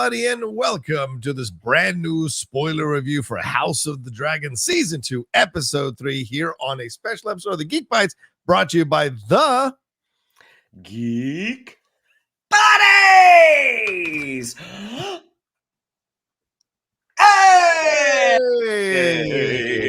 everybody, and welcome to this brand new spoiler review for House of the Dragon Season 2, Episode 3, here on a special episode of the Geek Bites, brought to you by the Geek Buddies! Hey!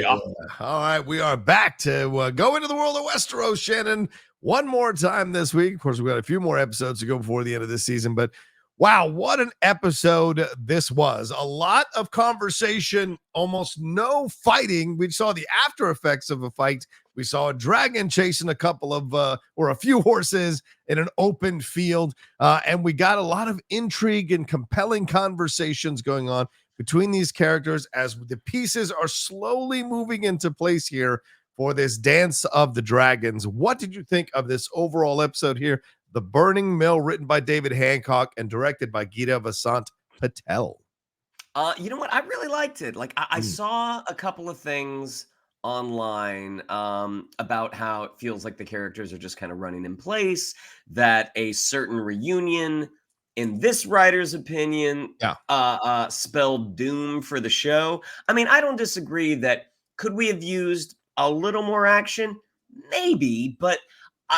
All right, we are back to go into the world of Westeros, Shannon, one more time this week. Of course, we've got a few more episodes to go before the end of this season, but wow, what an episode this was. A lot of conversation, almost no fighting. We saw the after effects of a fight. We saw a dragon chasing a couple of, or a few horses in an open field. And we got a lot of intrigue and compelling conversations going on between these characters as the pieces are slowly moving into place here for this Dance of the Dragons. What did you think of this overall episode here? The Burning Mill, written by David Hancock and directed by Geeta Vasant Patel. You know what? I really liked it. Like, I saw a couple of things online about how it feels like the characters are just kind of running in place, that a certain reunion, in this writer's opinion, spelled doom for the show. I mean, I don't disagree that could we have used a little more action? Maybe, but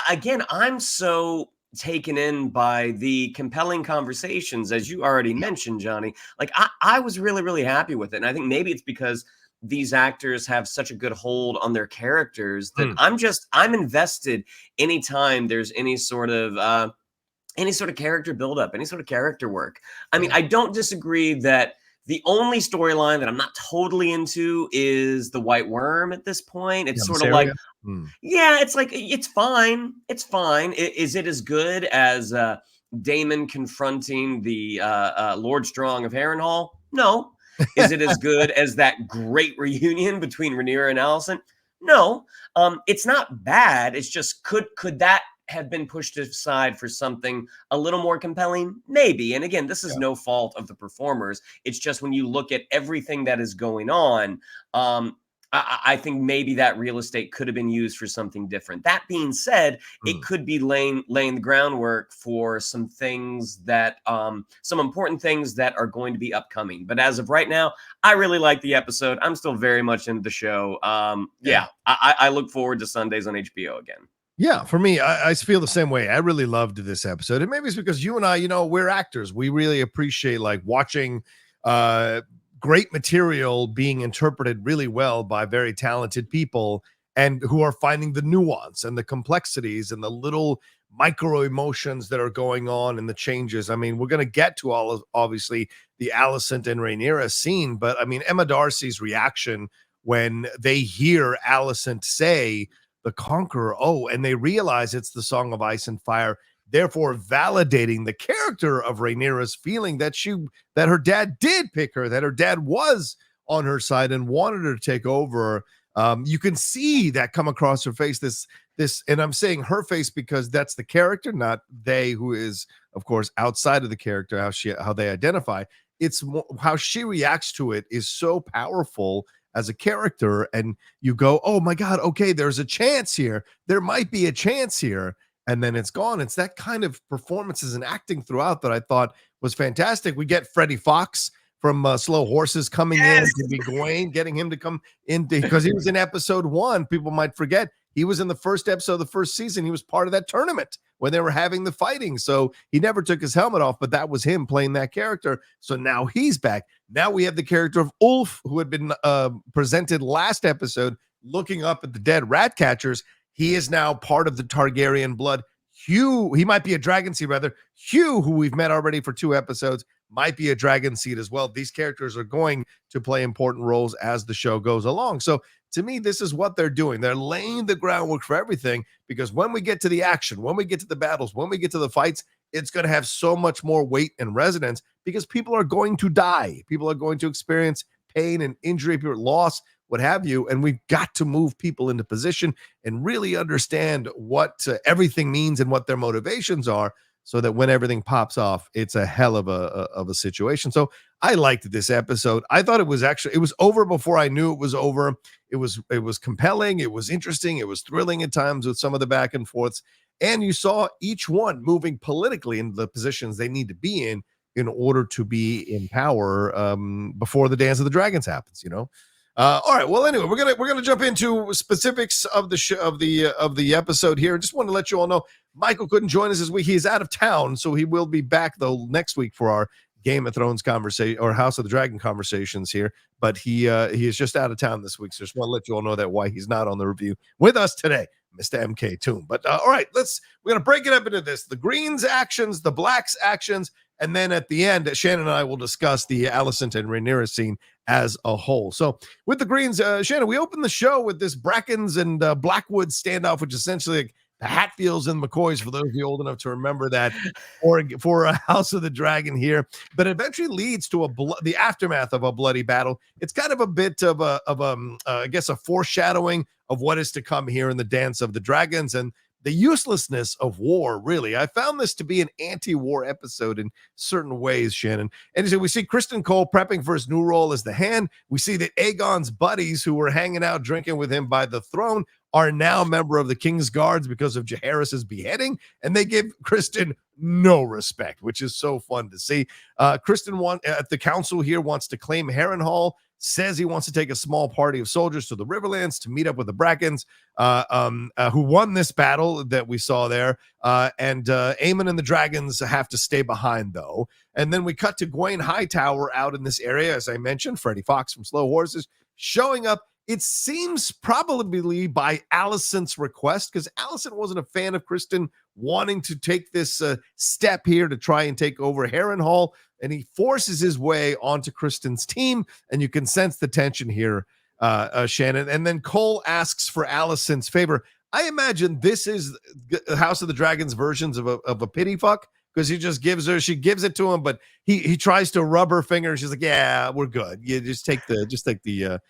again, I'm so taken in by the compelling conversations, as you already mentioned, Johnny. Like, I was really, really happy with it. And I think maybe it's because these actors have such a good hold on their characters that I'm invested anytime there's any sort of character buildup, any sort of character work. I mean, I don't disagree that the only storyline that I'm not totally into is the White Worm at this point. It's sort of like, it's like, it's fine. It's fine. Is it as good as Daemon confronting the Lord Strong of Harrenhal? No. Is it as good as that great reunion between Rhaenyra and Alicent? No. It's not bad. It's just, could that have been pushed aside for something a little more compelling? Maybe. And again, this is no fault of the performers. It's just when you look at everything that is going on, I think maybe that real estate could have been used for something different. That being said, it could be laying the groundwork for some things that, some important things that are going to be upcoming. But as of right now, I really like the episode. I'm still very much into the show. I look forward to Sundays on HBO again. Yeah, for me, I feel the same way. I really loved this episode. And maybe it's because you and I, we're actors. We really appreciate like watching great material being interpreted really well by very talented people and who are finding the nuance and the complexities and the little micro emotions that are going on and the changes. I mean, we're going to get to all of, obviously, the Alicent and Rhaenyra scene, but I mean, Emma Darcy's reaction when they hear Alicent say the Conqueror, and they realize it's the Song of Ice and Fire, therefore validating the character of Rhaenyra's feeling that her dad did pick her, that her dad was on her side and wanted her to take over. You can see that come across her face, this, and I'm saying her face because that's the character, not they, who is, of course, outside of the character, how they identify. It's how she reacts to it is so powerful as a character, and you go, oh my God, okay, there's a chance here. There might be a chance here. And then it's gone. It's that kind of performances and acting throughout that I thought was fantastic. We get Freddie Fox from Slow Horses coming in to be Gwain, getting him to come in because he was in episode 1. People might forget he was in the first episode of the first season. He was part of that tournament when they were having the fighting. So he never took his helmet off, but that was him playing that character. So now he's back. Now we have the character of Ulf, who had been presented last episode, looking up at the dead rat catchers. He is now part of the Targaryen blood. Hugh, he might be a dragon seed rather. Hugh, who we've met already for 2 episodes, might be a dragon seed as well. These characters are going to play important roles as the show goes along. So to me, this is what they're doing. They're laying the groundwork for everything, because when we get to the action, when we get to the battles, when we get to the fights, it's going to have so much more weight and resonance because people are going to die. People are going to experience pain and injury, loss, what have you, and we've got to move people into position and really understand what everything means and what their motivations are, so that when everything pops off, it's a hell of a situation. So I liked this episode. I thought it was over before I knew it was over. It was compelling. It was interesting. It was thrilling at times with some of the back and forths, and you saw each one moving politically into the positions they need to be in in order to be in power before the Dance of the Dragons happens. All right. Well, anyway, we're gonna jump into specifics of the episode here. Just want to let you all know Michael couldn't join us this week. He's out of town, so he will be back though next week for our Game of Thrones conversation or House of the Dragon conversations here. But he is just out of town this week, so just want to let you all know that why he's not on the review with us today, Mr. MK Toon. But all right, we're gonna break it up into this: the Greens' actions, the Blacks' actions. And then at the end, Shannon and I will discuss the Alicent and Rhaenyra scene as a whole. So with the Greens, Shannon, we opened the show with this Brackens and Blackwoods standoff, which is essentially like the Hatfields and McCoys, for those of you old enough to remember that, for a House of the Dragon here. But eventually leads to the aftermath of a bloody battle. It's kind of a bit of I guess, a foreshadowing of what is to come here in the Dance of the Dragons and the uselessness of war, really. I found this to be an anti-war episode in certain ways, Shannon. And so we see Criston Cole prepping for his new role as the Hand. We see that Aegon's buddies who were hanging out drinking with him by the throne are now a member of the King's Guards because of Jaehaerys's beheading, and they give Criston no respect, which is so fun to see. Criston at the council here wants to claim Harrenhal, says he wants to take a small party of soldiers to the Riverlands to meet up with the Brackens, who won this battle that we saw there. And Aemond and the dragons have to stay behind, though. And then we cut to Gwain Hightower out in this area, as I mentioned, Freddie Fox from Slow Horses showing up. It seems probably by Alicent's request, because Alicent wasn't a fan of Criston wanting to take this step here to try and take over Harrenhal, and he forces his way onto Criston's team, and you can sense the tension here, Shannon. And then Cole asks for Alicent's favor. I imagine this is House of the Dragons versions of a pity fuck, because she gives it to him, but he tries to rub her finger. She's like, "Yeah, we're good. You just take the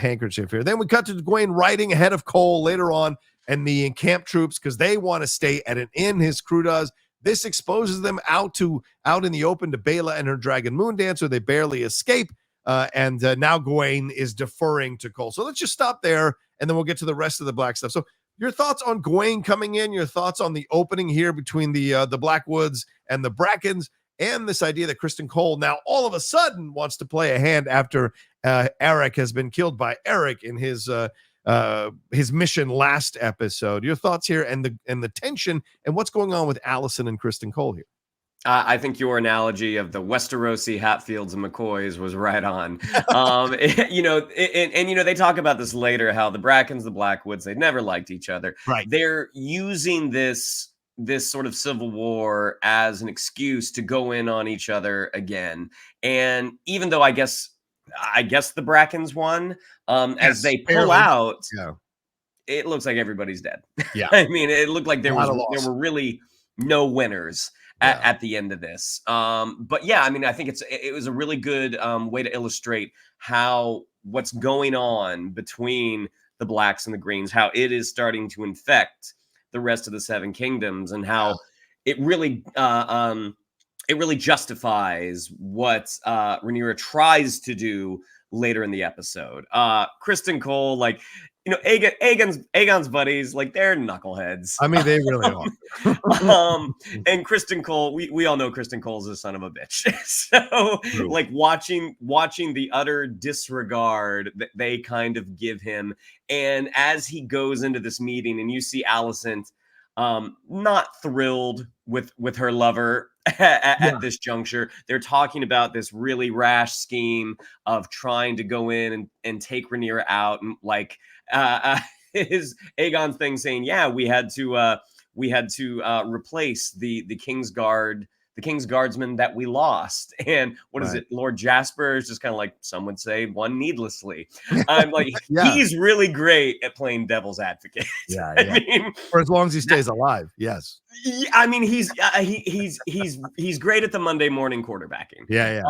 handkerchief here." Then we cut to Gwain riding ahead of Cole later on, and the encamped troops, because they want to stay at an inn. His crew does. This exposes them out in the open to Bela and her Dragon Moon Dancer. They barely escape, and now Gwain is deferring to Cole. So let's just stop there, and then we'll get to the rest of the Black stuff. So your thoughts on Gwain coming in? Your thoughts on the opening here between the Blackwoods and the Brackens, and this idea that Criston Cole now all of a sudden wants to play a hand after Eric has been killed by Eric in his mission last episode. Your thoughts here, and the tension and what's going on with Alicent and Criston Cole here. I think your analogy of the Westerosi Hatfields and McCoys was right on. They talk about this later, how the Brackens, the Blackwoods, they never liked each other. Right. They're using this sort of civil war as an excuse to go in on each other again. And even though I guess the Brackens won, as they pull out, it looks like everybody's dead. Yeah. I mean, it looked like there were really no winners at the end of this. But yeah, I mean, I think it was a really good way to illustrate what's going on between the Blacks and the Greens, how it is starting to infect the rest of the Seven Kingdoms, and how it really justifies what Rhaenyra tries to do later in the episode. Criston Cole, like, Aegon's buddies, like, they're knuckleheads. I mean, they really are. And Criston Cole, we all know Criston Cole's a son of a bitch. So, True. Like, watching the utter disregard that they kind of give him, and as he goes into this meeting, and you see Alicent not thrilled with her lover at this juncture. They're talking about this really rash scheme of trying to go in and take Rhaenyra out, and like his Aegon thing saying, yeah, we had to replace the King's Guard, the King's Guardsmen that we lost. And what is it? Lord Jasper is just kind of like, some would say, won needlessly. I'm like, he's really great at playing devil's advocate. Yeah. I mean, for as long as he stays alive. Yes. I mean, he's great at the Monday morning quarterbacking. Yeah.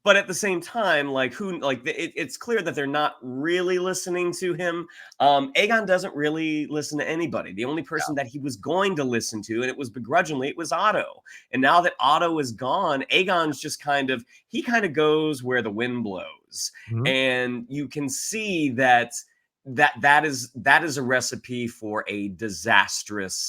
But at the same time, it's clear that they're not really listening to him. Aegon doesn't really listen to anybody. The only person that he was going to listen to, and it was begrudgingly, it was Otto. And now that Otto is gone, Aegon's just kind of goes where the wind blows. Mm-hmm. And you can see that is a recipe for a disastrous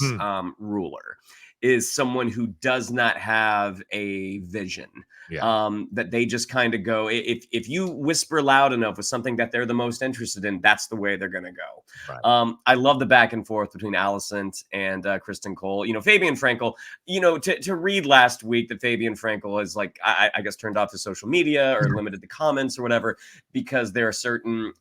ruler. is someone who does not have a vision. That they just kind of go, if you whisper loud enough with something that they're the most interested in, that's the way they're going to go. Right. I love the back and forth between Alicent and Criston Cole. Fabian Frankel, to read last week that Fabian Frankel is like, I guess, turned off his social media or limited the comments or whatever, because there are certain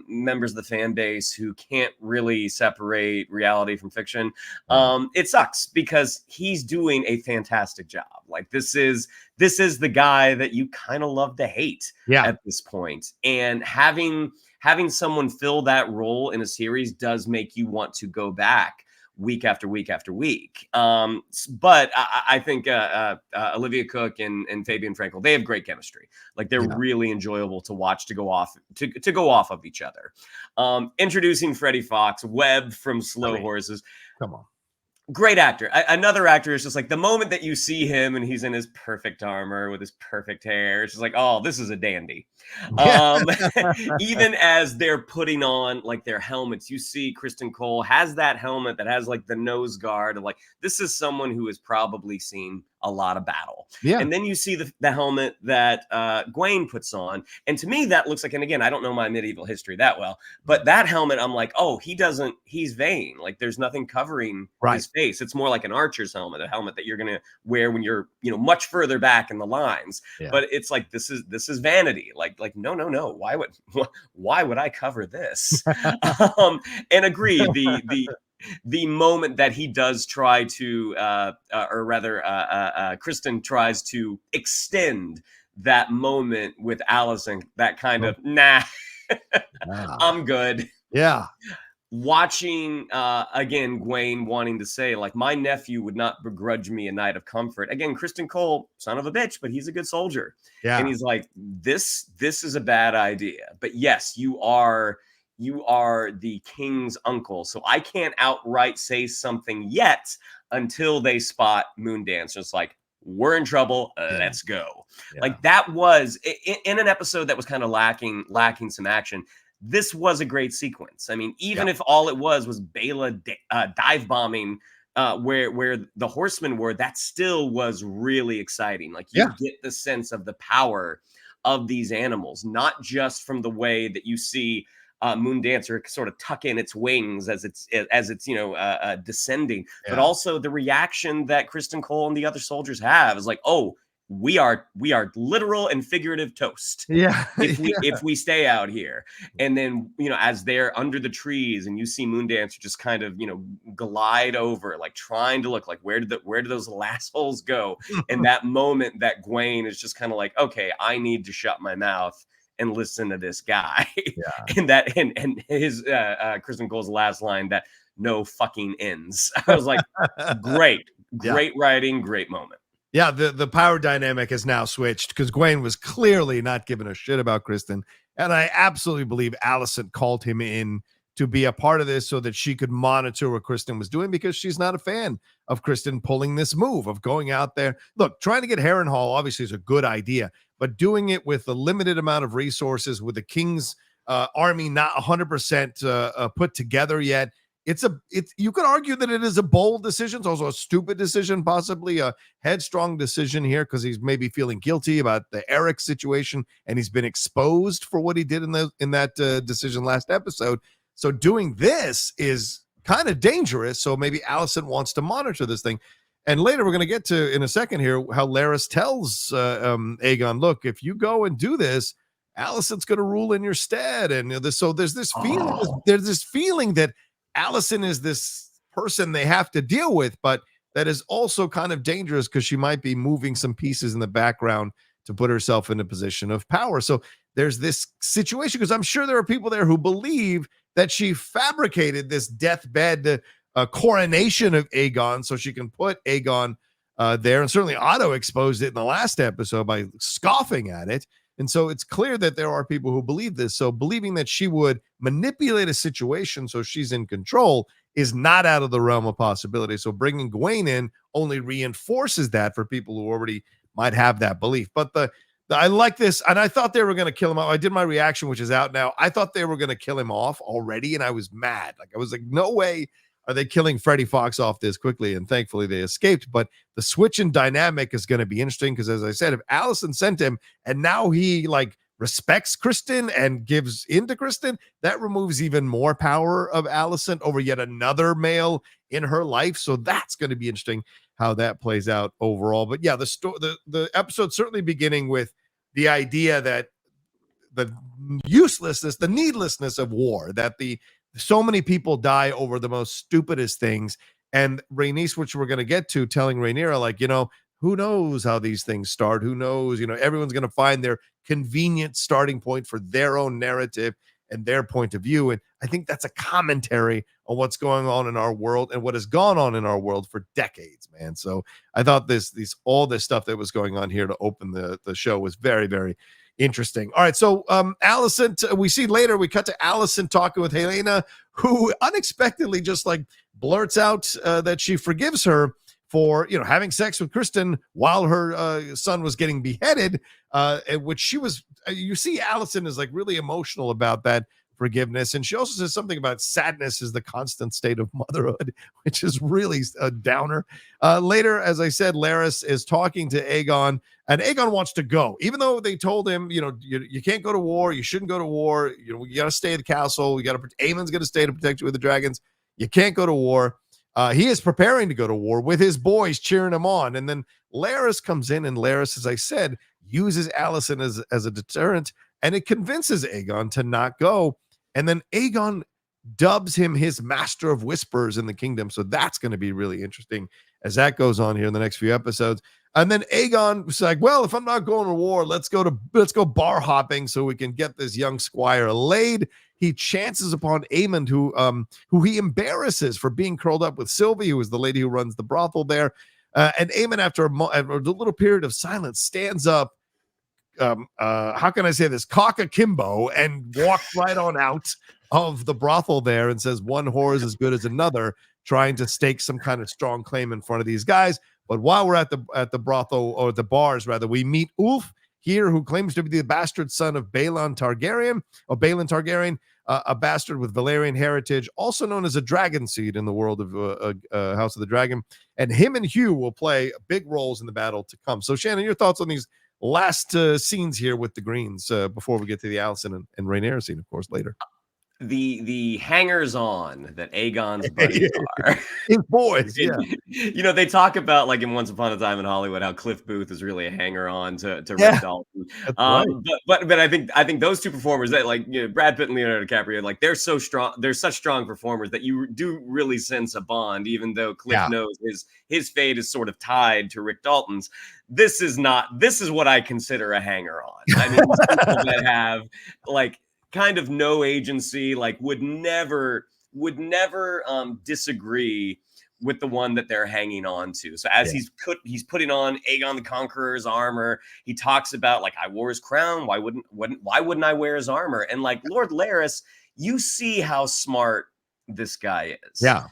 members of the fan base who can't really separate reality from fiction. It sucks because he's doing a fantastic job. Like, this is the guy that you kind of love to hate at this point. And having someone fill that role in a series does make you want to go back week after week after week. But I think Olivia Cook and Fabian Frankel, they have great chemistry. Like, they're really enjoyable to watch, to go off of each other. Introducing Freddie Fox, Webb from Slow Horses. Come on. Great actor. Another actor is just like, the moment that you see him and he's in his perfect armor with his perfect hair, it's just like, oh, this is a dandy. Even as they're putting on like their helmets, you see Criston Cole has that helmet that has like the nose guard of like, this is someone who has probably seen a lot of battle. And then you see the helmet that Gwain puts on. And to me, that looks like, and again, I don't know my medieval history that well, but that helmet, I'm like, oh, he's vain. Like, there's nothing covering his face. It's more like an archer's helmet, a helmet that you're going to wear when you're, much further back in the lines. But it's like, this is vanity. Like, no. Why would I cover this? And agree, the moment that he does try to, or rather, Christen tries to extend that moment with Alicent, that kind of, nah, I'm good. Yeah. Watching, again, Gwain wanting to say, like, my nephew would not begrudge me a night of comfort. Again, Criston Cole, son of a bitch, but he's a good soldier. And he's like, this is a bad idea. But yes, you are the king's uncle. So I can't outright say something yet until they spot Moondance. It's like, we're in trouble. Let's go. Like, that was in an episode that was kind of lacking some action. This was a great sequence. I mean, even if all it was Bela dive bombing where the horsemen were, that still was really exciting. Like, you get the sense of the power of these animals, not just from the way that you see Moondancer sort of tuck in its wings as it's descending, but also the reaction that Criston Cole and the other soldiers have is like, oh, we are literal and figurative toast. If we stay out here. And then, as they're under the trees and you see Moondancer just kind of, glide over, like trying to look like, where did those last holes go? And that moment that Gwain is just kind of like, okay, I need to shut my mouth and listen to this guy. And his Criston Cole's last line, that no fucking ends. I was like, great writing, great moment. Yeah, the power dynamic has now switched because Gwain was clearly not giving a shit about Christen. And I absolutely believe Alicent called him in to be a part of this so that she could monitor what Christen was doing, because she's not a fan of Christen pulling this move of going out there. Look, trying to get Harrenhal obviously is a good idea, but doing it with a limited amount of resources, with the king's army not 100% put together yet, you could argue that it is a bold decision. It's also a stupid decision, possibly a headstrong decision here, because he's maybe feeling guilty about the Eric situation, and he's been exposed for what he did in that decision last episode. So doing this is kind of dangerous. So maybe Alicent wants to monitor this thing. And later we're going to get to, in a second here, how Larys tells Aegon, look, if you go and do this, Alicent's going to rule in your stead. And so there's this feeling that Alicent is this person they have to deal with, but that is also kind of dangerous because she might be moving some pieces in the background to put herself in a position of power. So there's this situation, because I'm sure there are people there who believe that she fabricated this deathbed coronation of Aegon so she can put Aegon there. And certainly Otto exposed it in the last episode by scoffing at it. And so it's clear that there are people who believe this. So believing that she would manipulate a situation so she's in control is not out of the realm of possibility. So bringing Gwain in only reinforces that for people who already might have that belief. But I like this, and I thought they were going to kill him off. I did my reaction, which is out now. I thought they were going to kill him off already, and I was mad. Like, I was like, no way are they killing Freddie Fox off this quickly? And thankfully they escaped. But the switch in dynamic is going to be interesting because, as I said, if Alicent sent him and now he like respects Criston and gives into Criston, that removes even more power of Alicent over yet another male in her life. So that's going to be interesting how that plays out overall. But yeah, the episode certainly beginning with the idea that the uselessness, the needlessness of war, that so many people die over the most stupidest things. And Rhaenys, which we're going to get to, telling Rhaenyra, like, who knows how these things start? Who knows? Everyone's going to find their convenient starting point for their own narrative and their point of view. And I think that's a commentary on what's going on in our world and what has gone on in our world for decades, man. So I thought all this stuff that was going on here to open the show was very, very interesting. All right. So Alicent, we see later, we cut to Alicent talking with Halaena, who unexpectedly just like blurts out that she forgives her for having sex with Criston while her son was getting beheaded, which she was. You see, Alicent is like really emotional about that forgiveness, and she also says something about sadness is the constant state of motherhood, which is really a downer. Later, as I said, Larys is talking to Aegon, and Aegon wants to go, even though they told him, you can't go to war, you shouldn't go to war, you got to stay at the castle, Aemond's going to stay to protect you with the dragons, you can't go to war. He is preparing to go to war with his boys cheering him on. And then Larys comes in, and Larys, as I said, uses Alicent as a deterrent, and it convinces Aegon to not go. And then Aegon dubs him his master of whispers in the kingdom. So that's going to be really interesting as that goes on here in the next few episodes. And then Aegon was like, well, if I'm not going to war, let's go bar hopping so we can get this young squire laid. He chances upon Aemond, who he embarrasses for being curled up with Sylvie, who is the lady who runs the brothel there. And Aemond, after a little period of silence, stands up. How can I say this? Cock akimbo, and walks right on out of the brothel there and says, one whore is as good as another, trying to stake some kind of strong claim in front of these guys. But while we're at the brothel, or the bars rather, we meet Ulf here, who claims to be the bastard son of Balon Targaryen, a bastard with Valyrian heritage, also known as a dragon seed in the world of House of the Dragon. And him and Hugh will play big roles in the battle to come. So, Shannon, your thoughts on these last scenes here with the Greens before we get to the Alicent and Rhaenyra scene, of course, later. The hangers on that Aegon's buddies are. His boys, yeah. They talk about, like in Once Upon a Time in Hollywood, how Cliff Booth is really a hanger on to Yeah. Rick Dalton. Right. But I think those two performers, that Brad Pitt and Leonardo DiCaprio, like they're so strong, they're such strong performers that you do really sense a bond, even though Cliff knows his fate is sort of tied to Rick Dalton's. This is what I consider a hanger on. I mean, people that have like kind of no agency, like would never disagree with the one that they're hanging on to. So as he's putting on Aegon the Conqueror's armor, he talks about, like, I wore his crown, why wouldn't I wear his armor? And like Lord Larys, you see how smart this guy is. Yeah.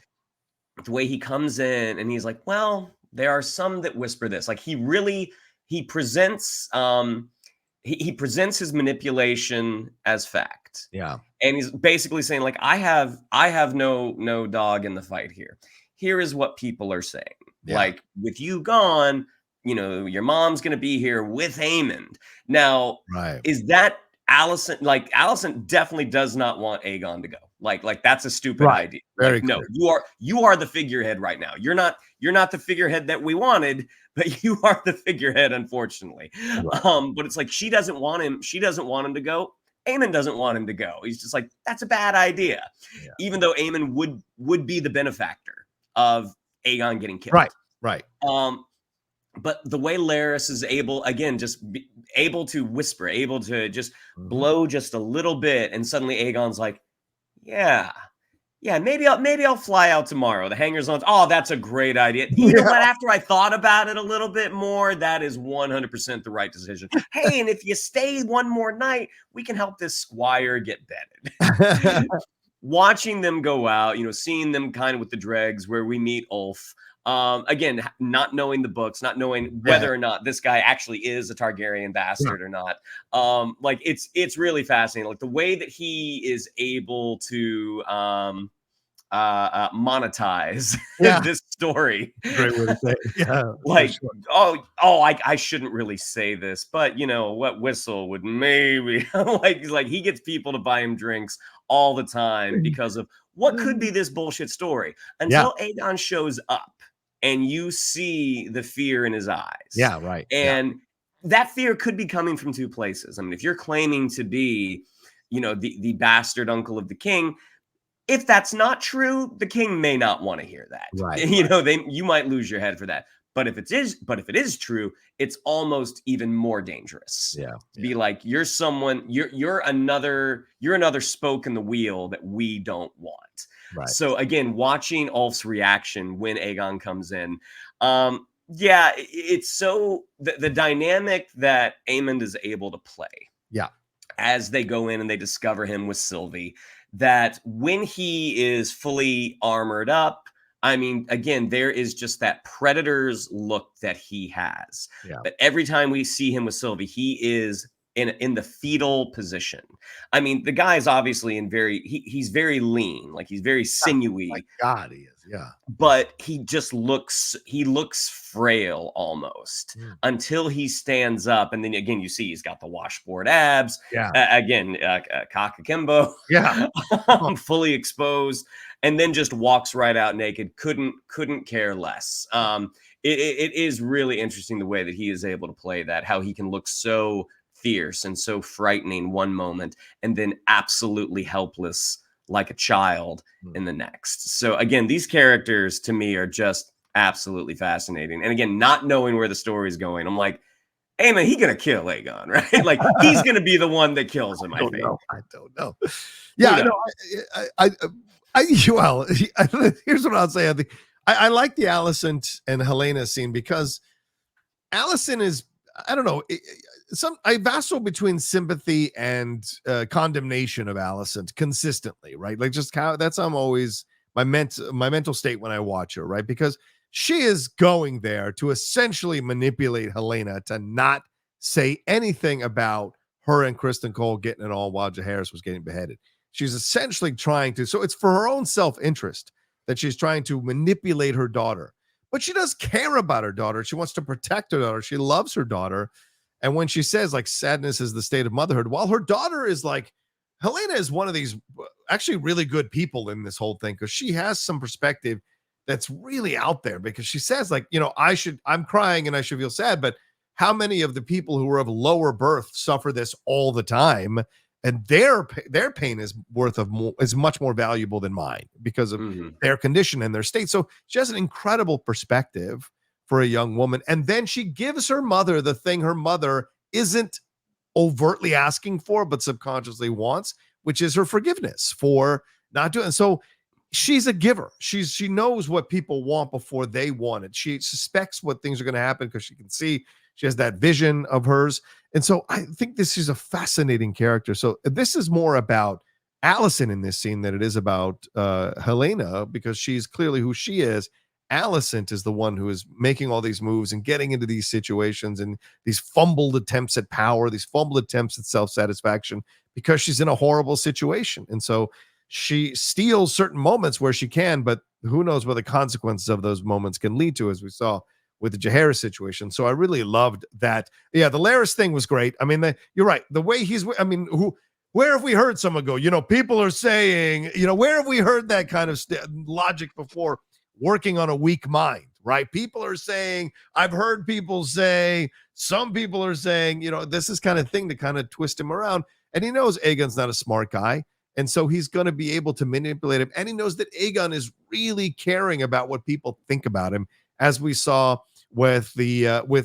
The way he comes in and he's like, well, there are some that whisper this. Like he presents he presents his manipulation as fact. Yeah. And he's basically saying, like, I have no dog in the fight here. Here is what people are saying. Yeah. Like, with you gone, your mom's going to be here with Aemond. Now, is that Alicent? Like, Alicent definitely does not want Aegon to go. Like that's a stupid idea. Very no, you are the figurehead right now. You're not the figurehead that we wanted, but you are the figurehead, unfortunately. Right. But it's like she doesn't want him. She doesn't want him to go. Aemond doesn't want him to go. He's just like, that's a bad idea. Yeah. Even though Aemond would be the benefactor of Aegon getting killed. Right. But the way Larys is able to whisper, able to just blow just a little bit, and suddenly Aegon's like, yeah, maybe I'll fly out tomorrow. The hangers on. Oh, that's a great idea. You know what? After I thought about it a little bit more, that is 100% the right decision. Hey, and if you stay one more night, we can help this squire get bedded. Watching them go out, seeing them kind of with the dregs, where we meet Ulf. Again, not knowing the books, not knowing whether or not this guy actually is a Targaryen bastard or not. Like it's really fascinating. Like the way that he is able to monetize Yeah. this story. Great way to say it. Yeah. Like, Sure. I shouldn't really say this, but you know what? Whistle would maybe like he gets people to buy him drinks all the time because of what could be this bullshit story Yeah. until Aegon shows up and you see the fear in his eyes. Yeah. Right. Yeah. And that fear could be coming from two places. I mean, if you're claiming to be, the bastard uncle of the king, if that's not true, the king may not want to hear that. Right. You might lose your head for that. But if it is true, it's almost even more dangerous. Yeah. To be like, you're another spoke in the wheel that we don't want. Right. So again, watching Ulf's reaction when Aegon comes in, it's so the dynamic that Aemond is able to play. Yeah. As they go in and they discover him with Sylvie, that when he is fully armored up, I mean, again, there is just that predator's look that he has. Yeah. But every time we see him with Sylvie, he is in the fetal position. I mean, the guy is obviously he's very lean, like he's very sinewy. My God, he is. Yeah. But he just looks frail almost until he stands up. And then again, you see he's got the washboard abs. Yeah. Cock akimbo. Yeah. Fully exposed. And then just walks right out naked. Couldn't care less. It is really interesting the way that he is able to play that, how he can look so fierce and so frightening one moment and then absolutely helpless like a child in the next. So again, these characters to me are just absolutely fascinating. And again, not knowing where the story is going, I'm like, hey man, he's gonna kill Aegon, right? Like he's gonna be the one that kills him. I think. I don't know. Yeah, well, here's what I'll say. I think I like the Alicent and Halaena scene because Alicent is, I don't know, I vassal between sympathy and condemnation of Alicent consistently, right? Like just how I'm always my mental state when I watch her, right? Because she is going there to essentially manipulate Halaena to not say anything about her and Kristen Cole getting it all while Jaehaerys was getting beheaded. She's essentially trying to, so it's for her own self-interest that she's trying to manipulate her daughter. But she does care about her daughter. She wants to protect her daughter. She loves her daughter. And when she says like sadness is the state of motherhood, while her daughter is like, Halaena is one of these actually really good people in this whole thing because she has some perspective that's really out there because she says like, I'm crying and I should feel sad, but how many of the people who are of lower birth suffer this all the time? And their pain is much more valuable than mine because of their condition and their state. So she has an incredible perspective for a young woman. And then she gives her mother the thing her mother isn't overtly asking for, but subconsciously wants, which is her forgiveness for not doing. So she's a giver. She knows what people want before they want it. She suspects what things are going to happen because she can see, she has that vision of hers. And so I think this is a fascinating character. So this is more about Alicent in this scene than it is about Halaena because she's clearly who she is. Alicent is the one who is making all these moves and getting into these situations and these fumbled attempts at power, these fumbled attempts at self-satisfaction because she's in a horrible situation. And so she steals certain moments where she can, but who knows what the consequences of those moments can lead to, as we saw with the Jaehaerys situation. So I really loved that. Yeah, the Larys thing was great. I mean, you're right. The way where have we heard someone go, people are saying, where have we heard that kind of logic before? Working on a weak mind, right? People are saying, I've heard people say, some people are saying, this is kind of thing to kind of twist him around. And he knows Aegon's not a smart guy. And so he's going to be able to manipulate him. And he knows that Aegon is really caring about what people think about him, as we saw with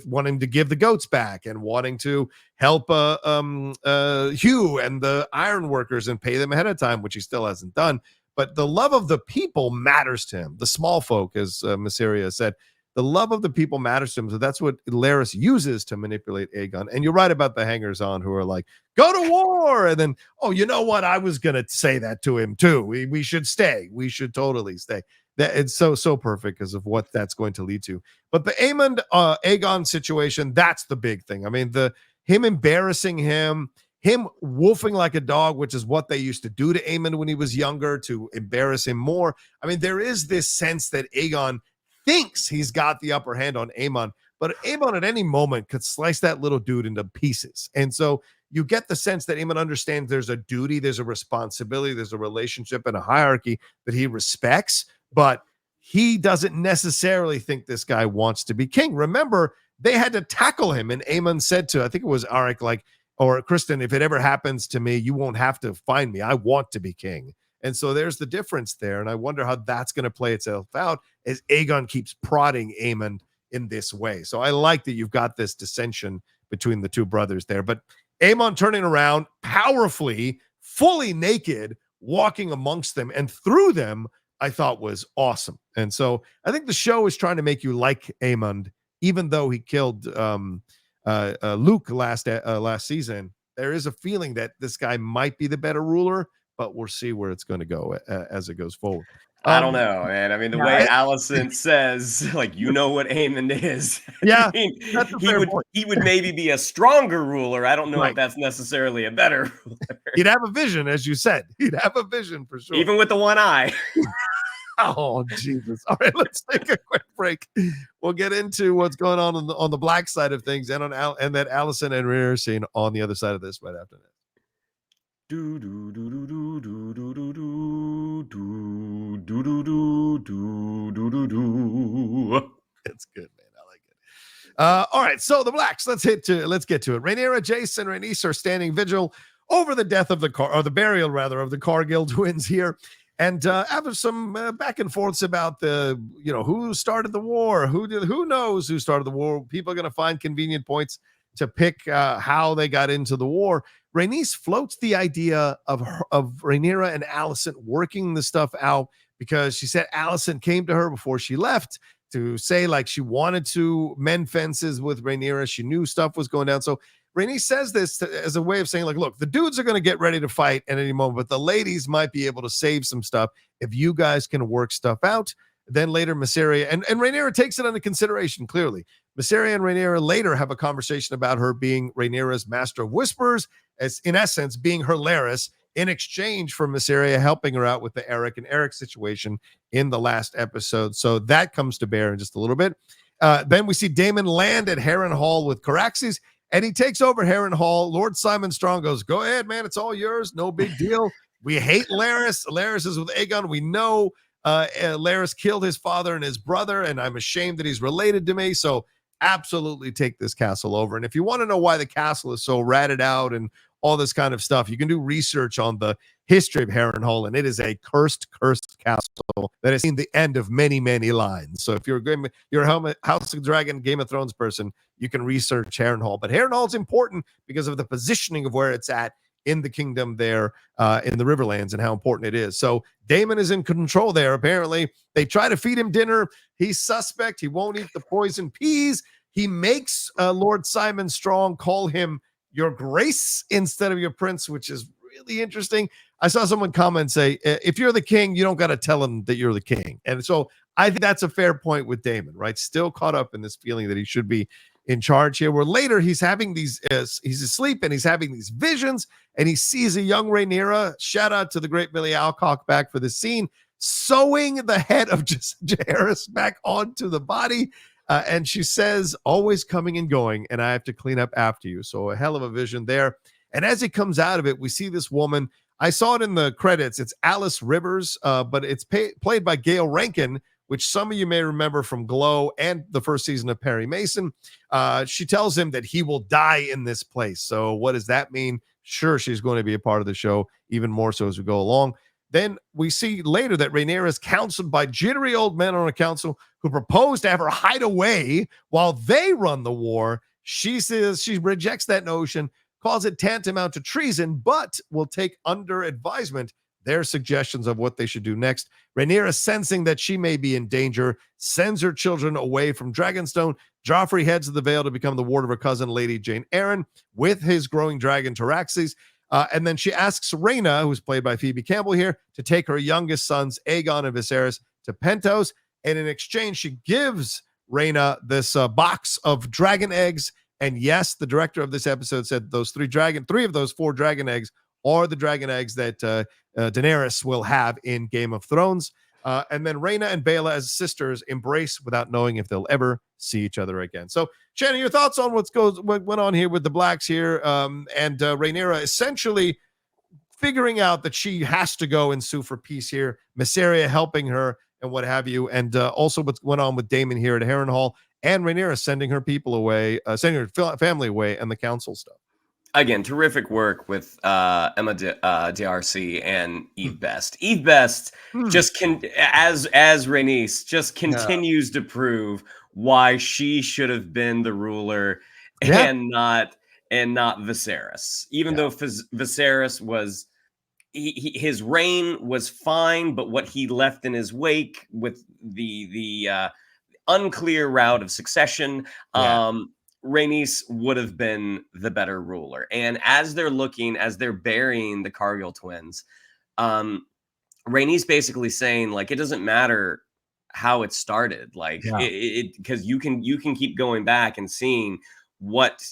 wanting to give the goats back and wanting to help Hugh and the ironworkers and pay them ahead of time, which he still hasn't done. But the love of the people matters to him. The small folk, as Mysaria said, the love of the people matters to him. So that's what Larys uses to manipulate Aegon. And you're right about the hangers-on who are like, go to war. And then, oh, you know what? I was going to say that to him too. We should stay. We should totally stay. That it's so perfect because of what that's going to lead to. But the Aemond Aegon situation, that's the big thing. I mean, him embarrassing him, him wolfing like a dog, which is what they used to do to Aemond when he was younger to embarrass him more. I mean, there is this sense that Aegon thinks he's got the upper hand on Aemond, but Aemond at any moment could slice that little dude into pieces. And so you get the sense that Aemond understands there's a duty, there's a responsibility, there's a relationship and a hierarchy that he respects, but he doesn't necessarily think this guy wants to be king. Remember, they had to tackle him, and Aemond said to, I think it was Arik, like, or Criston, if it ever happens to me, you won't have to find me. I want to be king. And so there's the difference there. And I wonder how that's going to play itself out as Aegon keeps prodding Aemond in this way. So I like that you've got this dissension between the two brothers there. But Aemond turning around powerfully, fully naked, walking amongst them and through them, I thought was awesome. And so I think the show is trying to make you like Aemond, even though he killed Luke last season. There is a feeling that this guy might be the better ruler, but we'll see where it's going to go as it goes forward. I don't know, man. I mean, the way Alicent says, like, you know what Aemond is. Yeah, I mean, that's a fair point. he would maybe be a stronger ruler. I don't know if that's necessarily a better ruler. He'd have a vision, as you said. He'd have a vision for sure. Even with the one eye. Oh, Jesus. All right, let's take a quick break. We'll get into what's going on the black side of things and and that Alicent and Rhaenyra are seeing on the other side of this right after that. Do do do do do do do do do do do do do do. It's good, man. I like it. All right, so the blacks. Let's get to it. Rhaenyra, Jace, and Rhaenys are standing vigil over the death of the burial rather of the Cargill twins here. And after some back and forths about who started the war, who knows who started the war, people are going to find convenient points to pick how they got into the war. Rhaenys floats the idea of Rhaenyra and Alicent working the stuff out because she said Alicent came to her before she left to say like she wanted to mend fences with Rhaenyra. She knew stuff was going down. So Rhaenys says this as a way of saying, like, look, the dudes are going to get ready to fight at any moment, but the ladies might be able to save some stuff if you guys can work stuff out. Then later, Mysaria and Rhaenyra takes it into consideration, clearly. Mysaria and Rhaenyra later have a conversation about her being Rhaenyra's master of whispers, as in essence being her Larys, in exchange for Mysaria helping her out with the Eric and Eric situation in the last episode. So that comes to bear in just a little bit. Then we see Daemon land at Harrenhall with Caraxes, and he takes over Harrenhall. Lord Simon Strong goes, go ahead, man. It's all yours. No big deal. We hate Larys. Larys is with Aegon. We know Larys killed his father and his brother, and I'm ashamed that he's related to me. So absolutely take this castle over. And if you want to know why the castle is so ratted out and all this kind of stuff, you can do research on the history of Harrenhal, and it is a cursed castle that has seen the end of many, many lines. So if you're a House of Dragon, Game of Thrones person, you can research Harrenhal. But Harrenhal is important because of the positioning of where it's at in the kingdom there in the Riverlands and how important it is. So Daemon is in control there. Apparently, they try to feed him dinner. He's suspect. He won't eat the poison peas. He makes Lord Simon Strong call him your grace instead of your prince, which is really interesting. I saw someone comment say, if you're the king, you don't got to tell him that you're the king. And so I think that's a fair point with Daemon, right? Still caught up in this feeling that he should be in charge here, where later he's having these, he's asleep and he's having these visions and he sees a young Rhaenyra, shout out to the great Millie Alcock back for the scene, sewing the head of Jaehaerys back onto the body. And she says, always coming and going, and I have to clean up after you. So a hell of a vision there. And as he comes out of it, we see this woman. I saw it in the credits. It's Alice Rivers, but it's played by Gail Rankin, which some of you may remember from Glow and the first season of Perry Mason. She tells him that he will die in this place. So what does that mean? Sure, she's going to be a part of the show, even more so as we go along. Then we see later that Rhaenyra is counseled by jittery old men on a council who propose to have her hide away while they run the war. She says she rejects that notion, calls it tantamount to treason, but will take under advisement their suggestions of what they should do next. Rhaenyra, sensing that she may be in danger, sends her children away from Dragonstone. Joffrey heads to the Vale to become the ward of her cousin, Lady Jane Eyre, with his growing dragon, Caraxes. And then she asks Rhaena, who's played by Phoebe Campbell here, to take her youngest sons, Aegon and Viserys, to Pentos. And in exchange, she gives Rhaena this box of dragon eggs And yes, the director of this episode said those three of those four dragon eggs are the dragon eggs that Daenerys will have in Game of Thrones. And then Rhaena and Baela as sisters embrace without knowing if they'll ever see each other again. So, Shannon, your thoughts on what went on here with the Blacks here, and Rhaenyra essentially figuring out that she has to go and sue for peace here, Mysaria helping her and what have you, and also what's going on with Daemon here at Harrenhal, and Rhaenyra sending her people away, sending her family away, and the council stuff. Again, terrific work with Emma D'Arcy and Eve Best. Eve Best just as Rhaenys just continues to prove why she should have been the ruler and not Viserys. Even though Viserys was his reign was fine, but what he left in his wake with the unclear route of succession, Rhaenys would have been the better ruler. And as they're burying the Cargill twins, Rhaenys basically saying, like, it doesn't matter how it started, like because you can keep going back and seeing what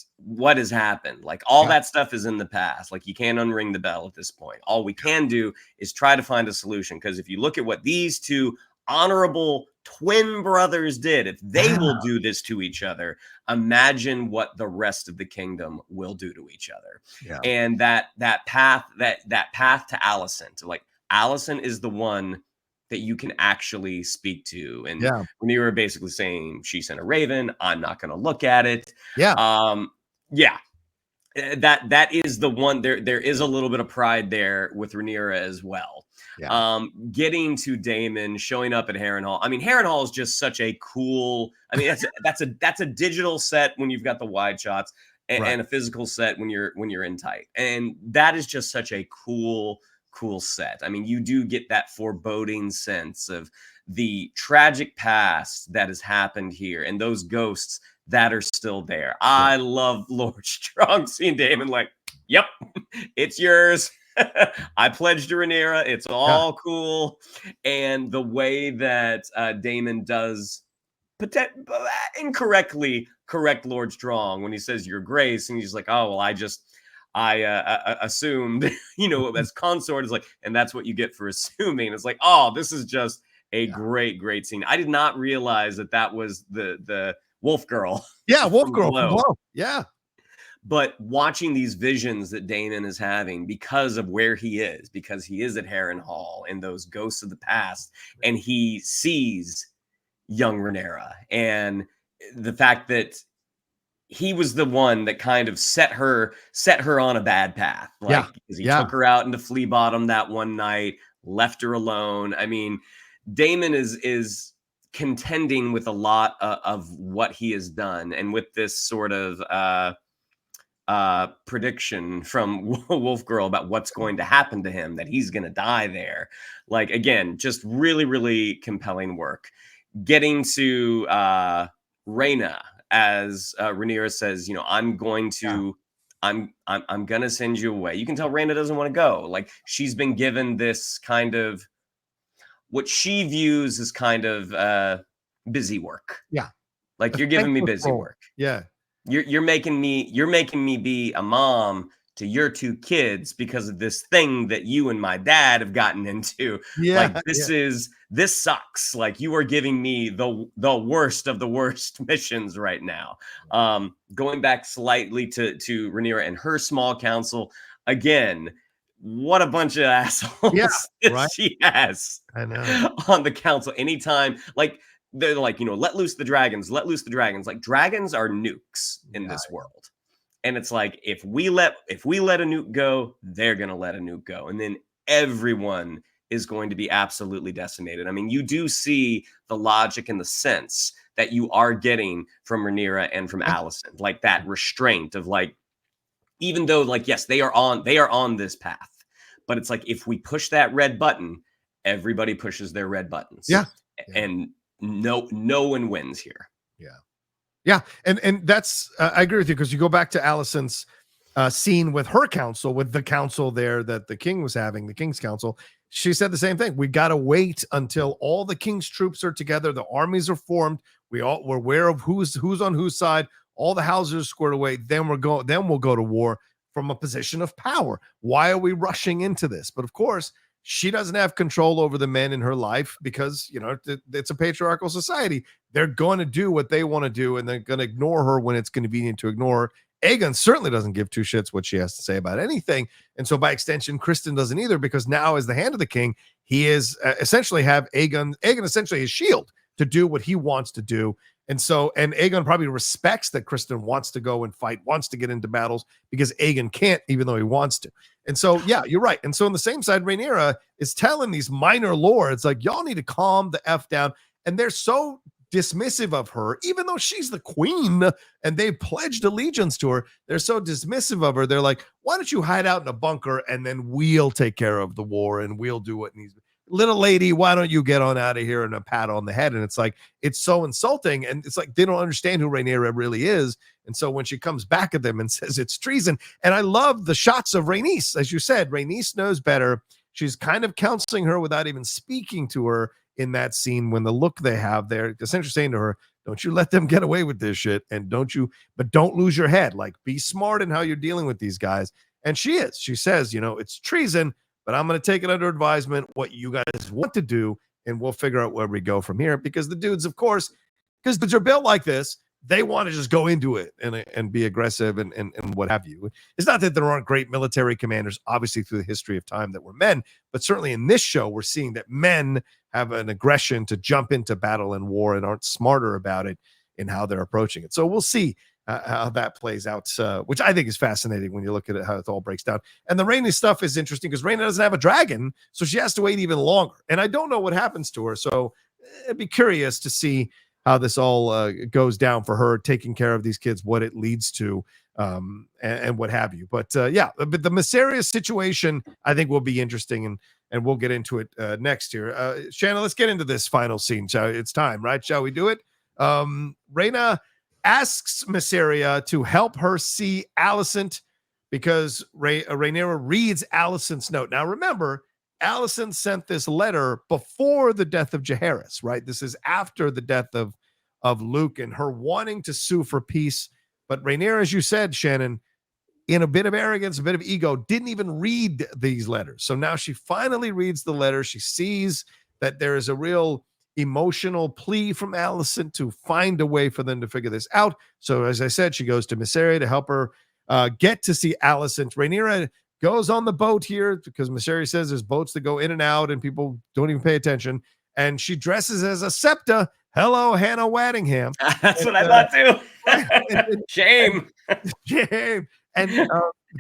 has happened. Like, all that stuff is in the past. Like, you can't unring the bell at this point. All we can do is try to find a solution, because if you look at what these two honorable twin brothers did, if they will do this to each other, imagine what the rest of the kingdom will do to each other. And that path to Alicent, like, Alicent is the one that you can actually speak to. And when you were basically saying she sent a raven, I'm not going to look at it. That is the one. There is a little bit of pride there with Rhaenyra as well. Getting to Daemon, showing up at Harrenhal. I mean, Harrenhal is just such a cool. I mean, that's a digital set when you've got the wide shots, and a physical set when you're in tight. And that is just such a cool set. I mean, you do get that foreboding sense of the tragic past that has happened here, and those ghosts that are still there. I love Lord Strong seeing Daemon like, yep, it's yours. I pledged to Rhaenyra. It's all cool. And the way that Daemon does incorrectly correct Lord Strong when he says your grace, and he's like, oh, well, I assumed, as consort is like, and that's what you get for assuming. It's like, oh, this is just a great scene. I did not realize that was the Wolf Girl. Yeah, Wolf Girl from Glow. Yeah. But watching these visions that Daemon is having because of where he is, because he is at Harrenhal and those ghosts of the past, and he sees young Rhaenyra, and the fact that he was the one that kind of set her on a bad path. Like, because he took her out into Flea Bottom that one night, left her alone. I mean, Daemon is contending with a lot of what he has done, and with this sort of prediction from Wolf Girl about what's going to happen to him, that he's going to die there. Like, again, just really, really compelling work. Getting to Rhaena, as Rhaenyra says, I'm going to send you away. You can tell Rhaena doesn't want to go. Like, she's been given this kind of what she views as kind of busy work. Like, you're giving me busy work. You're making me be a mom to your two kids because of this thing that you and my dad have gotten into. This sucks. Like, you are giving me the worst of the worst missions right now. Going back slightly to Rhaenyra and her small council, again, what a bunch of assholes she has. I know. On the council. Anytime, like, they're like, let loose the dragons. Like, dragons are nukes in this world. And it's like, if we let a nuke go, they're going to let a nuke go. And then everyone is going to be absolutely decimated. I mean, you do see the logic and the sense that you are getting from Rhaenyra and from Alicent, like that restraint of, like, even though, like, yes, they are on this path, but it's like, if we push that red button, everybody pushes their red buttons. And no one wins here. And that's I agree with you, because you go back to Alicent's scene with her council, with the council there that the king was having, the king's council. She said the same thing. We got to wait until all the king's troops are together, the armies are formed, we're aware of who's on whose side, all the houses squared away, then we'll go to war from a position of power. Why are we rushing into this? But of course, she doesn't have control over the men in her life because, it's a patriarchal society. They're going to do what they want to do, and they're going to ignore her when it's convenient to ignore her. Aegon certainly doesn't give two shits what she has to say about anything. And so by extension, Criston doesn't either, because now as the hand of the king, he is essentially have Aegon essentially his shield to do what he wants to do. And Aegon probably respects that Criston wants to go and fight, wants to get into battles, because Aegon can't, even though he wants to. And so, yeah, you're right. And so on the same side, Rhaenyra is telling these minor lords, like, y'all need to calm the F down. And they're so dismissive of her, even though she's the queen and they pledged allegiance to her. They're so dismissive of her. They're like, why don't you hide out in a bunker and then we'll take care of the war and we'll do what needs to be. Little lady, why don't you get on out of here, and a pat on the head? And it's like, it's so insulting. And it's like, they don't understand who Rhaenyra really is. And so when she comes back at them and says it's treason, and I love the shots of Rhaenys, as you said, Rhaenys knows better. She's kind of counseling her without even speaking to her in that scene, when the look they have there, essentially saying to her, don't you let them get away with this shit. And don't lose your head. Like, be smart in how you're dealing with these guys. And she says, it's treason, but I'm going to take it under advisement what you guys want to do, and we'll figure out where we go from here. Because the dudes, of course, because dudes are built like this, they want to just go into it and be aggressive and what have you. It's not that there aren't great military commanders, obviously, through the history of time that were men, but certainly in this show, we're seeing that men have an aggression to jump into battle and war and aren't smarter about it in how they're approaching it. So we'll see how that plays out, which I think is fascinating when you look at it, how it all breaks down. And the Rhaenys stuff is interesting because Rhaena doesn't have a dragon, so she has to wait even longer. And I don't know what happens to her, so I'd be curious to see how this all goes down for her, taking care of these kids, what it leads to, and what have you. But but the Mysaria situation, I think, will be interesting, and we'll get into it next year. Shannon, let's get into this final scene. It's time, right? Shall we do it? Rhaena asks Mysaria to help her see Alicent, because Rhaenyra reads Alicent's note. Now, remember, Alicent sent this letter before the death of Jaehaerys, right? This is after the death of Luke and her wanting to sue for peace. But Rhaenyra, as you said, Shannon, in a bit of arrogance, a bit of ego, didn't even read these letters. So now she finally reads the letter. She sees that there is a real emotional plea from Alicent to find a way for them to figure this out. So as I said, she goes to Mysaria to help her get to see Alicent. Rhaenyra goes on the boat here because Mysaria says there's boats that go in and out and people don't even pay attention. And she dresses as a Septa. Hello, Hannah Waddingham. That's what I thought too. Shame. Shame. And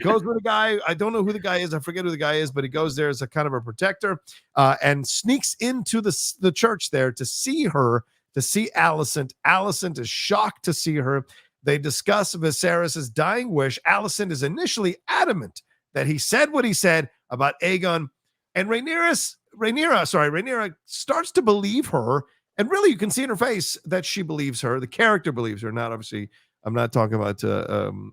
goes with a guy. I don't know who the guy is. I forget who the guy is, but he goes there as a kind of a protector and sneaks into the church there to see her, to see Alicent. Alicent is shocked to see her. They discuss Viserys' dying wish. Alicent is initially adamant that he said what he said about Aegon, and Rhaenyra starts to believe her, and really you can see in her face that she believes her. The character believes her, not obviously. I'm not talking about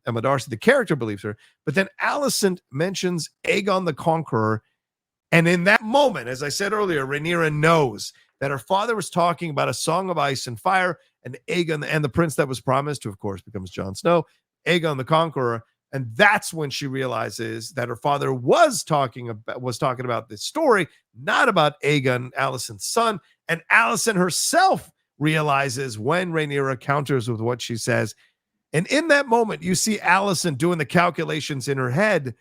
Emma Darcy. The character believes her, but then Alicent mentions Aegon the Conqueror, and in that moment, as I said earlier, Rhaenyra knows that her father was talking about a song of ice and fire, and Aegon and the prince that was promised, who of course becomes Jon Snow, Aegon the Conqueror. And that's when she realizes that her father was talking about this story, not about Aegon, Alicent's son. And Alicent herself realizes when Rhaenyra counters with what she says. And in that moment, you see Alicent doing the calculations in her head,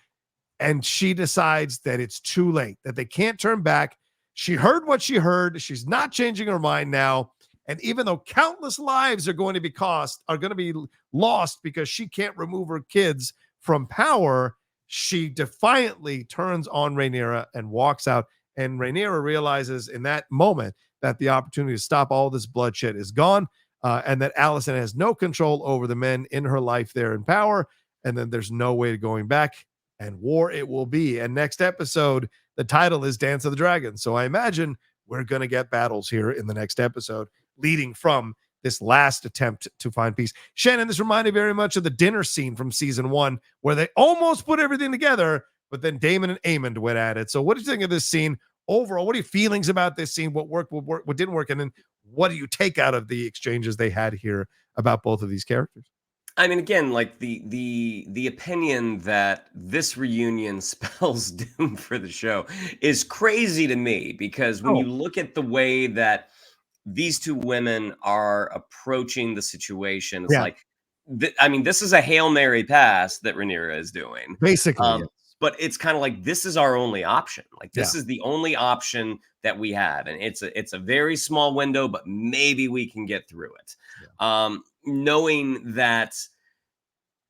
and she decides that it's too late, that they can't turn back. She heard what she heard. She's not changing her mind now. And even though countless lives are going to be lost because she can't remove her kids from power, she defiantly turns on Rhaenyra and walks out. And Rhaenyra realizes in that moment that the opportunity to stop all this bloodshed is gone, and that Alicent has no control over the men in her life there in power, and then there's no way to going back, and war it will be. And next episode, the title is Dance of the Dragon. So I imagine we're going to get battles here in the next episode, leading from this last attempt to find peace. Shannon, this reminded me very much of the dinner scene from season 1, where they almost put everything together, but then Daemon and Aemond went at it. So what did you think of this scene overall? What are your feelings about this scene? What worked, what didn't work? And then what do you take out of the exchanges they had here about both of these characters? I mean, again, like the opinion that this reunion spells doom for the show is crazy to me, because when Oh, you look at the way that these two women are approaching the situation, it's yeah, like, I mean, this is a Hail Mary pass that Rhaenyra is doing. basically, yeah. Um, but it's kind of like, this is our only option. Like, Yeah. this is the only option that we have, and it's a very small window, but maybe we can get through it. Yeah. Knowing that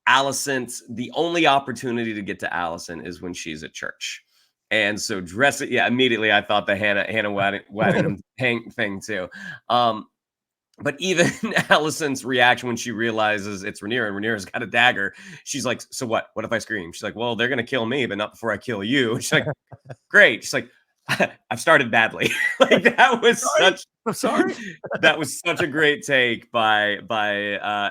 Alicent, the only opportunity to get to Alicent is when she's at church. And so dress it, yeah, immediately I thought the Hannah Waddingham thing too. But even Alicent's reaction when she realizes it's Rhaenyra and Rhaenyra's got a dagger, she's like, "So what? What if I scream?" She's like, "Well, they're gonna kill me, but not before I kill you." She's like, "Great." She's like, "I've started badly." Like, that was Sorry. such I'm sorry. that was such a great take by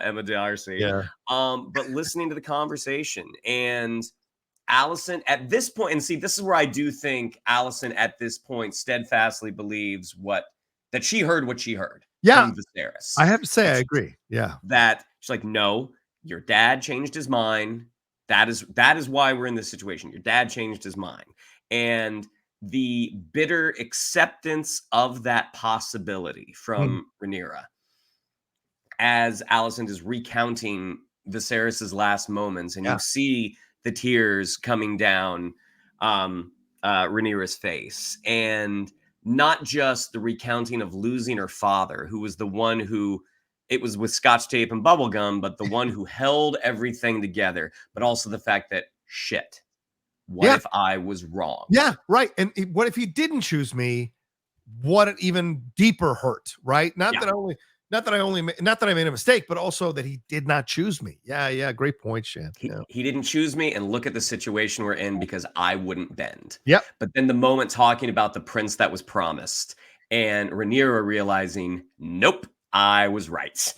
Emma Darcy. Yeah. But listening to the conversation, and Alicent at this point, and see, this is where I do think Alicent at this point steadfastly believes that she heard what she heard Yeah. from Viserys. I have to say, I agree. Yeah. That she's like, no, your dad changed his mind. That is why we're in this situation. Your dad changed his mind. And the bitter acceptance of that possibility from Rhaenyra, as Alicent is recounting Viserys's last moments, and Yeah. you see the tears coming down Rhaenyra's face, and not just the recounting of losing her father, who was the one who, it was with scotch tape and bubble gum, but the one who held everything together, but also the fact that, shit, what Yeah. if I was wrong? Yeah. Right. And what if he didn't choose me? What an even deeper hurt, right? Not Yeah. that I made a mistake, but also that he did not choose me. Yeah. Yeah. Great point, Shan. He, Yeah. he didn't choose me, and look at the situation we're in, because I wouldn't bend. Yep. But then the moment talking about the prince that was promised, and Rhaenyra realizing, nope, I was right.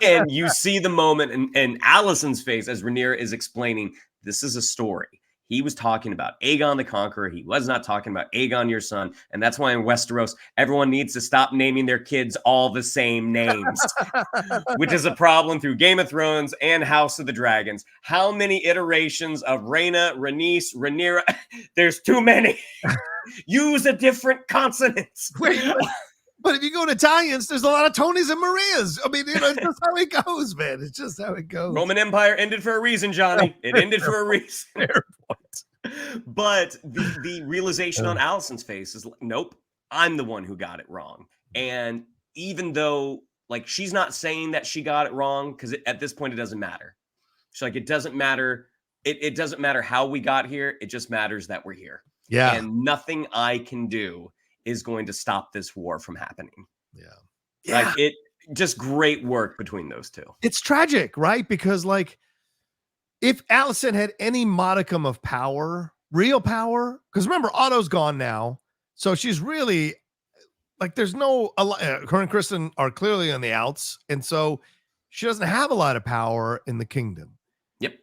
And you see the moment in Alicent's face as Rhaenyra is explaining, this is a story. He was talking about Aegon the Conqueror. He was not talking about Aegon, your son. And that's why in Westeros, everyone needs to stop naming their kids all the same names, which is a problem through Game of Thrones and House of the Dragons. How many iterations of Rhaena, Rhaenys, Rhaenyra? There's too many. Use a different consonant. Wait, but if you go to Italians, there's a lot of Tonys and Marias. I mean, it's just how it goes, man. It's just how it goes. Roman Empire ended for a reason, Johnny. It ended for a reason. Fair point. But the realization on Alicent's face is, nope, I'm the one who got it wrong. And even though, like, she's not saying that she got it wrong, because at this point it doesn't matter. She's like, it doesn't matter. It doesn't matter how we got here. It just matters that we're here. Yeah. And nothing I can do is going to stop this war from happening. Yeah. Like, it just great work between those two. It's tragic, right? Because, like, if Alicent had any modicum of power, real power, because remember, Otto's gone now. So she's really, like, there's no, her and Criston are clearly on the outs. And so she doesn't have a lot of power in the kingdom. Yep.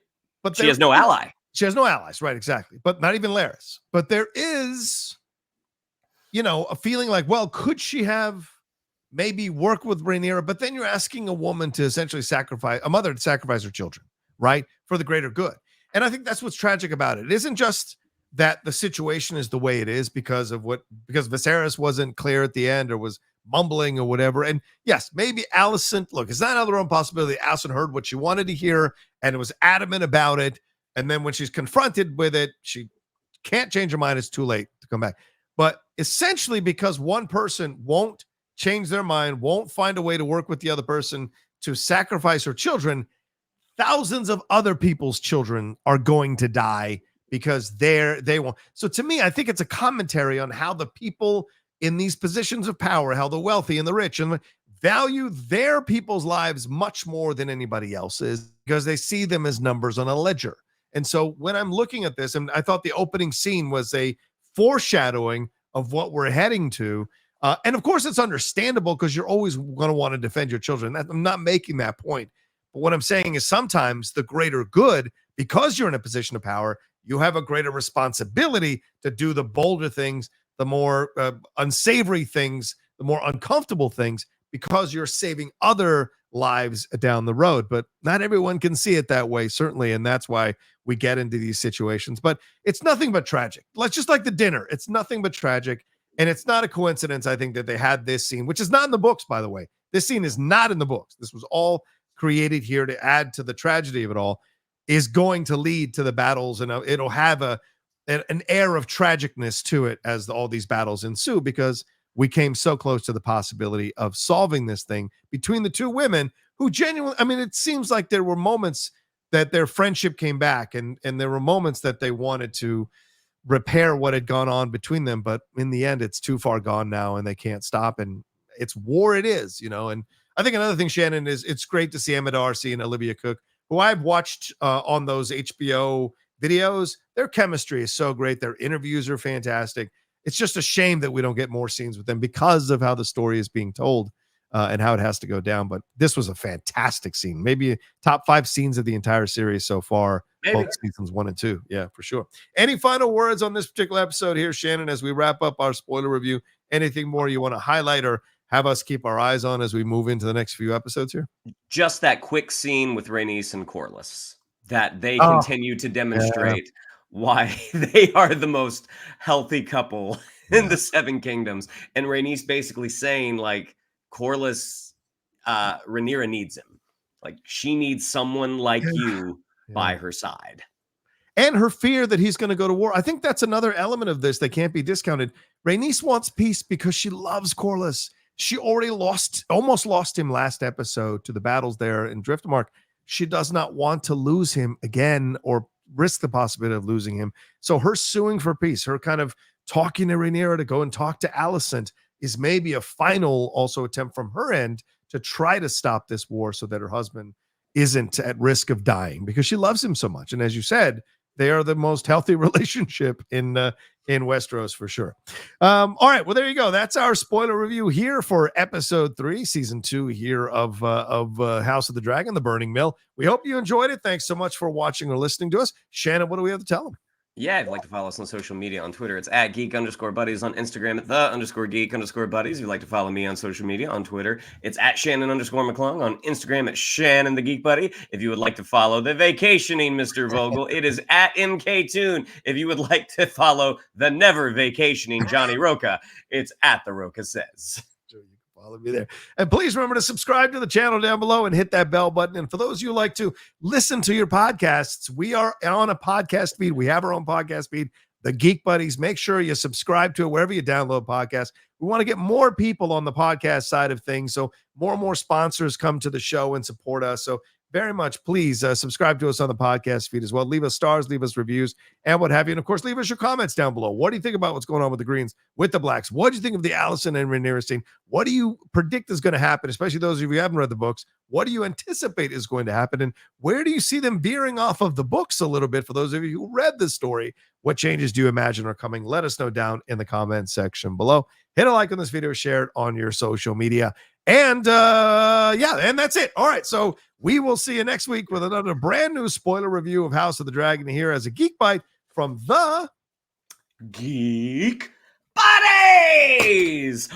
But she has no ally. She has no allies, right? Exactly. But not even Larys. But there is, a feeling like, well, could she have maybe worked with Rhaenyra? But then you're asking a woman to essentially a mother to sacrifice her children, right? For the greater good. And I think that's what's tragic about it. It isn't just that the situation is the way it is because Viserys wasn't clear at the end or was mumbling or whatever. And yes, maybe Alicent, look, it's not another own possibility. Alicent heard what she wanted to hear and was adamant about it. And then when she's confronted with it, she can't change her mind. It's too late to come back. But essentially, because one person won't change their mind, won't find a way to work with the other person to sacrifice her children, thousands of other people's children are going to die because they won't. So to me, I think it's a commentary on how the people in these positions of power, how the wealthy and the rich and value their people's lives much more than anybody else's because they see them as numbers on a ledger. And so when I'm looking at this, and I thought the opening scene was a foreshadowing of what we're heading to. And of course, it's understandable because you're always going to want to defend your children. I'm not making that point. But what I'm saying is sometimes the greater good, because you're in a position of power, you have a greater responsibility to do the bolder things, the more unsavory things, the more uncomfortable things, because you're saving other lives down the road. But not everyone can see it that way, certainly, and that's why we get into these situations. But it's nothing but tragic. Let's just like the dinner. It's nothing but tragic. And it's not a coincidence, I think, that they had this scene, which is not in the books, by the way. This scene is not in the books. This was all created here to add to the tragedy of it all, is going to lead to the battles, and it'll have an air of tragicness to it as all these battles ensue, because we came so close to the possibility of solving this thing between the two women who genuinely, I mean, it seems like there were moments that their friendship came back, and there were moments that they wanted to repair what had gone on between them, but in the end it's too far gone now and they can't stop, and it's war it is, and I think another thing, Shannon, is it's great to see Emma Darcy and Olivia Cook, who I've watched on those HBO videos. Their chemistry is so great. Their interviews are fantastic. It's just a shame that we don't get more scenes with them because of how the story is being told and how it has to go down. But this was a fantastic scene, maybe top 5 scenes of the entire series so far. Maybe. Both seasons 1 and 2. Yeah, for sure. Any final words on this particular episode here, Shannon, as we wrap up our spoiler review? Anything more you want to highlight or have us keep our eyes on as we move into the next few episodes here? Just that quick scene with Rhaenys and Corlys, that they continue to demonstrate why they are the most healthy couple in the Seven Kingdoms. And Rhaenys basically saying, like, Corlys, Rhaenyra needs him. Like, she needs someone like you by her side. And her fear that he's going to go to war. I think that's another element of this that can't be discounted. Rhaenys wants peace because she loves Corlys. She already almost lost him last episode to the battles there in Driftmark. She does not want to lose him again or risk the possibility of losing him. So her suing for peace, her kind of talking to Rhaenyra to go and talk to Alicent, is maybe a final also attempt from her end to try to stop this war so that her husband isn't at risk of dying, because she loves him so much. And as you said, they are the most healthy relationship in Westeros for sure. All right, well, there you go. That's our spoiler review here for episode 3, season 2 here of House of the Dragon, The Burning Mill. We hope you enjoyed it. Thanks so much for watching or listening to us. Shannon, what do we have to tell them? Yeah, if you'd like to follow us on social media, on Twitter, it's at geek_buddies, on Instagram at _geek_buddies. If you'd like to follow me on social media, on Twitter, it's at Shannon_McClung, on Instagram at Shannon the Geek Buddy. If you would like to follow the vacationing Mr. Vogel, it is at MKToon. If you would like to follow the never vacationing Johnny Rocha, it's at the Rocha Says. Follow me there. And please remember to subscribe to the channel down below and hit that bell button. And for those of you who like to listen to your podcasts, we are on a podcast feed. We have our own podcast feed, The Geek Buddies. Make sure you subscribe to it wherever you download podcasts. We want to get more people on the podcast side of things, so more and more sponsors come to the show and support us. So very much, please subscribe to us on the podcast feed as well. Leave us stars, leave us reviews, and what have you. And of course, leave us your comments down below. What do you think about what's going on with the Greens, with the Blacks? What do you think of the Alicent and Rhaenyra scene? What do you predict is going to happen, especially those of you who haven't read the books? What do you anticipate is going to happen? And where do you see them veering off of the books a little bit for those of you who read the story? What changes do you imagine are coming? Let us know down in the comments section below. Hit a like on this video, share it on your social media. And and that's it. All right, so we will see you next week with another brand new spoiler review of House of the Dragon here as a Geek Bite from the Geek Buddies.